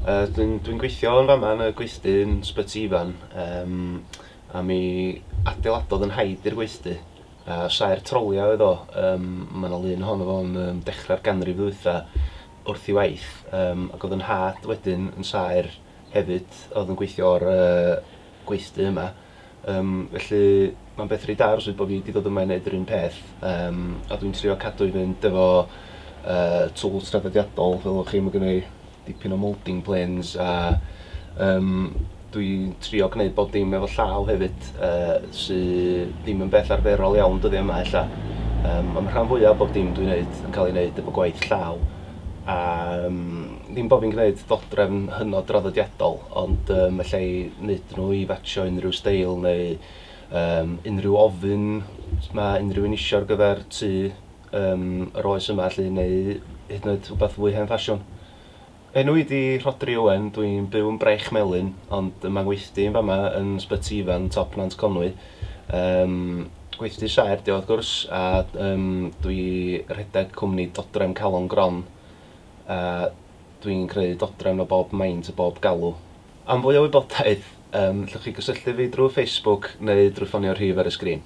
Dwi'n gweithio yn fama yn y gweithdy yn Ysbytu Ifan, a mi adeiladodd yn haid i'r gweithdy. Saer troliau oedd o, mae yna lun hon o fo'n dechrau'r ganrif ddwytha wrth I waith, ac oedd yn had wedyn yn saer hefyd oedd yn gweithio o'r gweithdy yma. Felly mae'n beth rhaid ar bod fi wedi dod yma i wneud yr un peth, a dwi'n trio cadw I fynd efo tools traddodiadol, fel o'ch chi, mae gennau dipyn o moulding planes, a dwi'n trio gwneud bob dim efo llaw hefyd, sydd ddim yn beth arferol iawn dyddi yma ella. Mae rhan fwyaf bob dim dwi'n gwneud yn cael ei wneud efo gwaith llaw, a ddim bob fi'n gwneud ddodrefn hynod draddodiadol, ond allai wneud nhw I fatsio unrhyw steil neu unrhyw ofyn mae unrhyw un isio ar gyfer tŷ yr oes yma, neu hyd yn oed rhywbeth fwy hen ffasiwn. Enw I di Rhodri Owen, dwi'n byw yn Brech Melyn, ond mae'n weithdy yn fama yn Ysbytu Ifan, top Nant Conwy. Gweithdy Saer di wrth gwrs, a dwi rhedeg cwmni Dodrefn Calon Gron. Dwi'n creu dodrefn o bob Mae'n a bob galw. Am fwy o wybodaeth, llwch chi gysylltu fi drwy Facebook neu drwy ffonio rhif ar y sgrin.